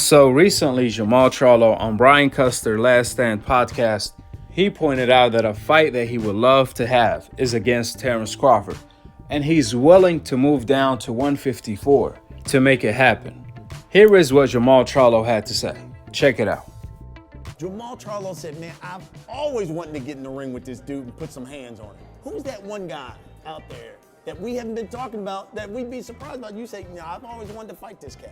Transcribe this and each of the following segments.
So recently, Jermall Charlo on Brian Custer's Last Stand podcast, he pointed out that a fight that he would love to have is against Terence Crawford, and he's willing to move down to 154 to make it happen. Here is what Jermall Charlo had to say. Check it out. Jermall Charlo said, man, I've always wanted to get in the ring with this dude and put some hands on him. Who's that one guy out there that we haven't been talking about that we'd be surprised about? You say, I've always wanted to fight this cat.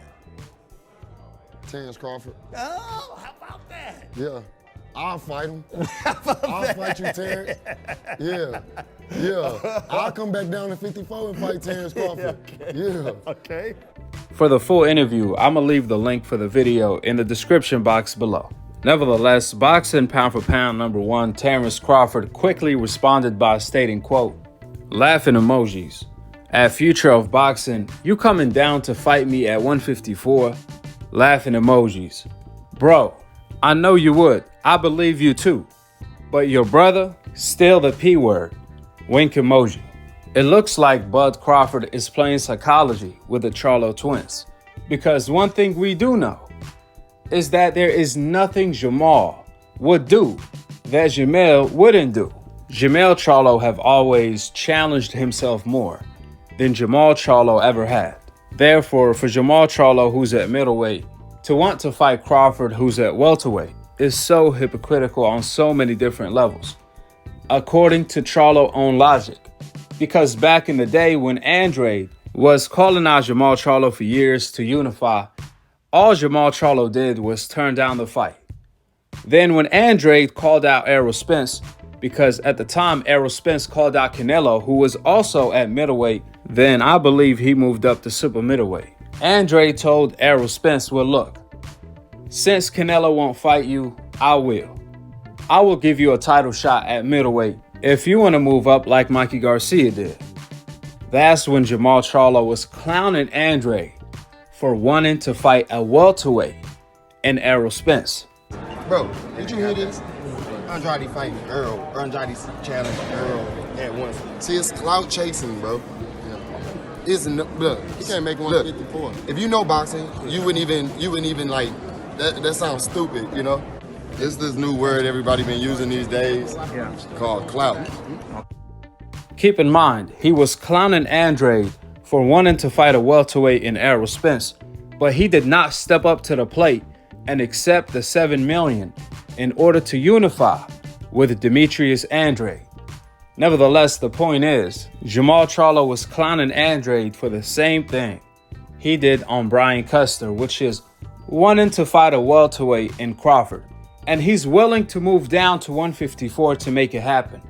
Terence Crawford. Oh, how about that? Yeah. I'll fight him. I'll fight you, Terence. Yeah. I'll come back down to 54 and fight Terence Crawford. Yeah. Okay. For the full interview, I'm going to leave the link for the video in the description box below. Nevertheless, boxing pound for pound #1 Terence Crawford quickly responded by stating, quote, "Laughing emojis. At Future of Boxing, you coming down to fight me at 154? Laughing emojis. Bro, I know you would. I believe you too. But your brother, still the P word. Wink emoji." It looks like Bud Crawford is playing psychology with the Charlo twins. Because one thing we do know is that there is nothing Jermall would do that Jermell wouldn't do. Jermall Charlo have always challenged himself more than Jermall Charlo ever had. Therefore, for Jermall Charlo, who's at middleweight, to want to fight Crawford, who's at welterweight, is so hypocritical on so many different levels, according to Charlo's own logic. Because back in the day when Andrade was calling out Jermall Charlo for years to unify, all Jermall Charlo did was turn down the fight. Then when Andrade called out Errol Spence, because at the time Errol Spence called out Canelo, who was also at middleweight, then I believe he moved up to super middleweight. Andrade told Errol Spence, well look, since Canelo won't fight you, I will. I will give you a title shot at middleweight if you want to move up like Mikey Garcia did. That's when Jermall Charlo was clowning Andrade for wanting to fight a welterweight in Errol Spence. Bro, did you hear this? Andrade fighting Earl. Andrade's challenging Earl at once. See, it's clout chasing, bro. Look, you can't make 154. If you know boxing, you wouldn't even like that sounds stupid, you know? It's this new word everybody been using these days called clout. Keep in mind, he was clowning Andrade for wanting to fight a welterweight in Errol Spence, but he did not step up to the plate and accept the $7 million in order to unify with Demetrius Andrade. Nevertheless, the point is, Jermall Charlo was clowning Andrade for the same thing he did on Brian Custer, which is wanting to fight a welterweight in Crawford. And he's willing to move down to 154 to make it happen.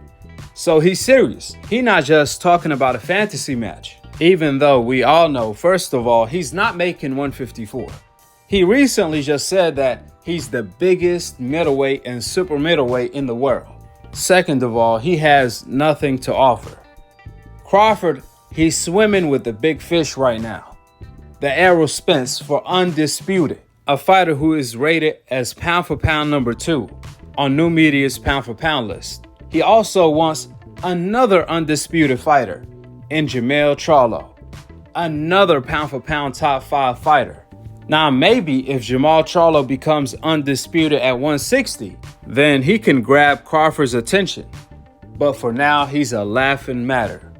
So he's serious. He's not just talking about a fantasy match. Even though we all know, first of all, he's not making 154. He recently just said that he's the biggest middleweight and super middleweight in the world. Second of all, he has nothing to offer. Crawford, he's swimming with the big fish right now. The Errol Spence for undisputed, a fighter who is rated as pound for pound #2 on New Media's pound for pound list. He also wants another undisputed fighter in Jermall Charlo, another pound for pound top 5 fighter. Now maybe if Jermall Charlo becomes undisputed at 160, then he can grab Crawford's attention. But for now, he's a laughing matter,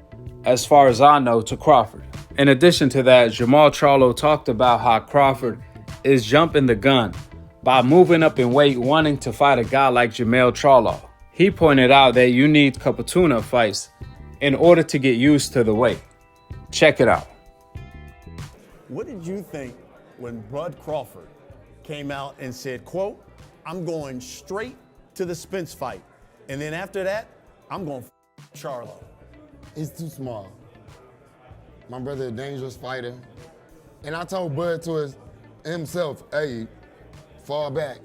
as far as I know, to Crawford. In addition to that, Jermall Charlo talked about how Crawford is jumping the gun by moving up in weight, wanting to fight a guy like Jermall Charlo. He pointed out that you need couple tune-up fights in order to get used to the weight. Check it out. What did you think when Bud Crawford came out and said, quote, I'm going straight to the Spence fight, and then after that, I'm going Charlo? He's too small. My brother a dangerous fighter. And I told Bud to himself, hey, fall back.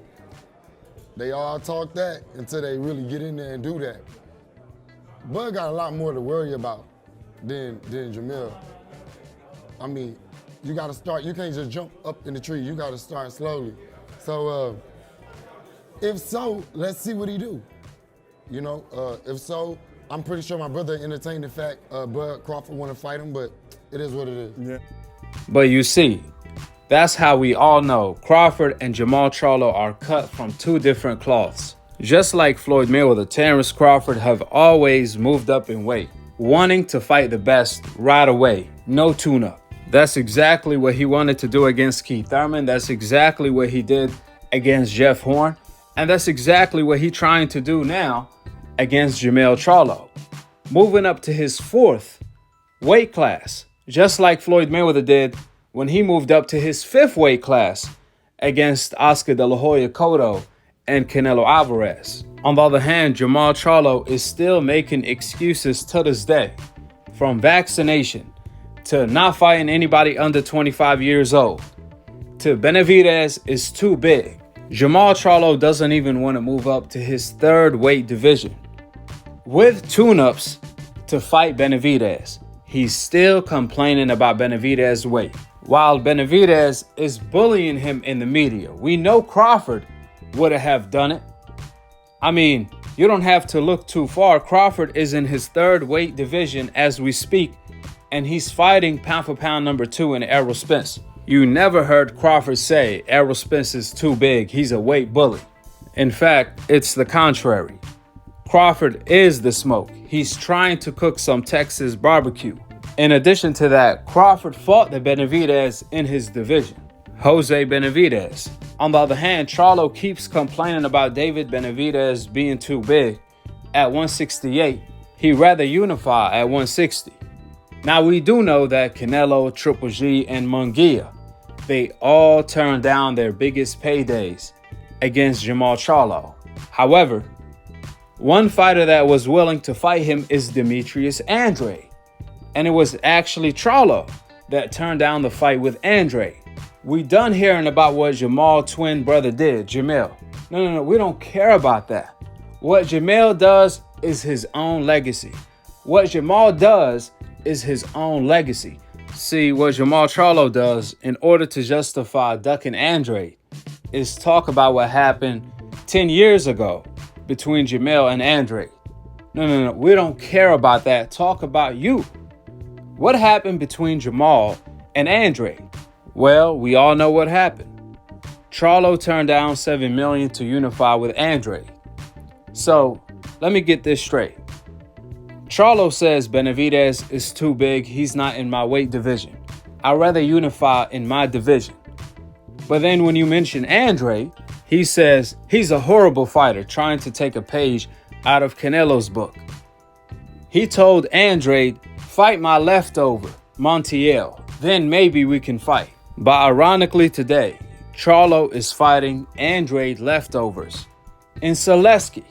They all talk that until they really get in there and do that. Bud got a lot more to worry about than Jermell. I mean, you gotta start, you can't just jump up in the tree, you gotta start slowly. So, if so, let's see what he do. You know, if so, I'm pretty sure my brother entertained the fact Bud Crawford wanna fight him, but it is what it is. But you see, That's how we all know Crawford and Jermall Charlo are cut from two different cloths. Just like Floyd Mayweather, Terence Crawford have always moved up in weight, wanting to fight the best right away, no tune-up. That's exactly what he wanted to do against Keith Thurman. That's exactly what he did against Jeff Horn. And that's exactly what he's trying to do now against Jermall Charlo. Moving up to his fourth weight class, just like Floyd Mayweather did when he moved up to his fifth weight class against Oscar De La Hoya Cotto and Canelo Alvarez. On the other hand, Jermall Charlo is still making excuses to this day, from vaccination to not fighting anybody under 25 years old, to Benavidez is too big. Jermall Charlo doesn't even want to move up to his third weight division. With tune-ups to fight Benavidez, he's still complaining about Benavidez's weight, while Benavidez is bullying him in the media. We know Crawford would have done it. I mean, you don't have to look too far. Crawford is in his third weight division as we speak, and he's fighting pound for pound number 2 in Errol Spence. You never heard Crawford say Errol Spence is too big, he's a weight bully. In fact, it's the contrary. Crawford is the smoke. He's trying to cook some Texas barbecue. In addition to that, Crawford fought the Benavidez in his division, Jose Benavidez. On the other hand, Charlo keeps complaining about David Benavidez being too big at 168. He'd rather unify at 160. Now, we do know that Canelo, Triple G, and Munguia, they all turned down their biggest paydays against Jermall Charlo. However, one fighter that was willing to fight him is Demetrius Andrade. And it was actually Charlo that turned down the fight with Andrade. We done hearing about what Jermall twin brother did, Jermell. No, we don't care about that. What Jermell does is his own legacy. What Jermall does is his own legacy. See, what Jermall Charlo does in order to justify ducking Andrade is talk about what happened 10 years ago between Jermell and Andrade. No, we don't care about that. Talk about you. What happened between Jermall and Andrade? Well, we all know what happened. Charlo turned down $7 million to unify with Andrade. So, let me get this straight. Charlo says Benavidez is too big, he's not in my weight division. I'd rather unify in my division. But then when you mention Andrade, he says he's a horrible fighter trying to take a page out of Canelo's book. He told Andrade, fight my leftover, Montiel, then maybe we can fight. But ironically today, Charlo is fighting Andrade leftovers in Zaleski.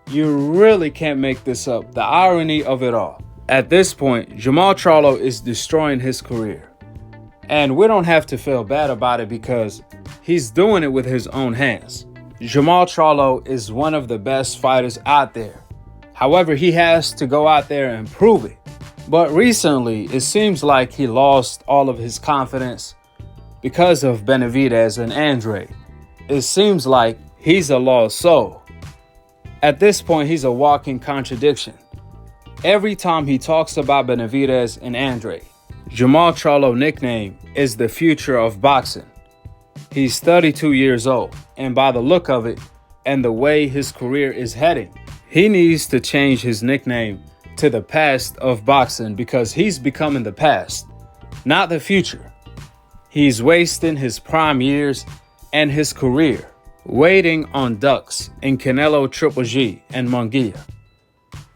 You really can't make this up, the irony of it all. At this point, Jermall Charlo is destroying his career. And we don't have to feel bad about it because he's doing it with his own hands. Jermall Charlo is one of the best fighters out there. However, he has to go out there and prove it. But recently, it seems like he lost all of his confidence because of Benavidez and Andrade. It seems like he's a lost soul. At this point, he's a walking contradiction. Every time he talks about Benavidez and Andrade, Jermall Charlo's nickname is the future of boxing. He's 32 years old, and by the look of it and the way his career is heading, he needs to change his nickname to the past of boxing because he's becoming the past, not the future. He's wasting his prime years and his career waiting on ducks in Canelo, Triple G, and Munguia.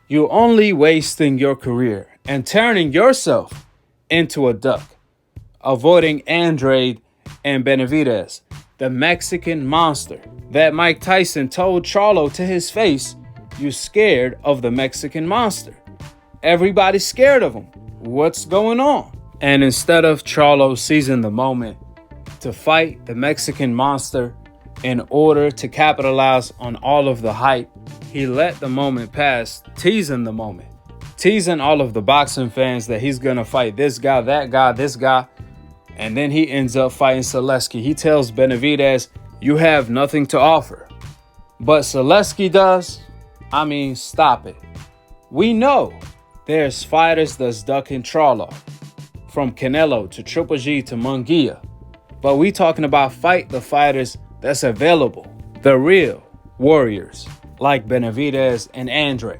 You're only wasting your career and turning yourself into a duck, avoiding Andrade and Benavidez, the Mexican monster that Mike Tyson told Charlo to his face, you're scared of the Mexican monster. Everybody's scared of him. What's going on? And instead of Charlo seizing the moment to fight the Mexican monster in order to capitalize on all of the hype, he let the moment pass, teasing the moment, teasing all of the boxing fans that he's gonna fight this guy, that guy, this guy, and then he ends up fighting Zaleski. He tells Benavidez, you have nothing to offer. But Zaleski does? I mean, stop it. We know there's fighters that's ducking Charlo, from Canelo to Triple G to Munguia. But we talking about fight the fighters that's available. The real warriors like Benavidez and Andre.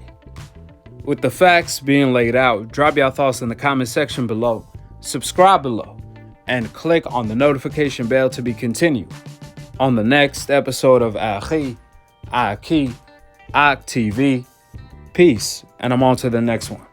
With the facts being laid out, drop your thoughts in the comment section below, subscribe below, and click on the notification bell to be continued on the next episode of Akhi, Akhi TV. Peace, and I'm on to the next one.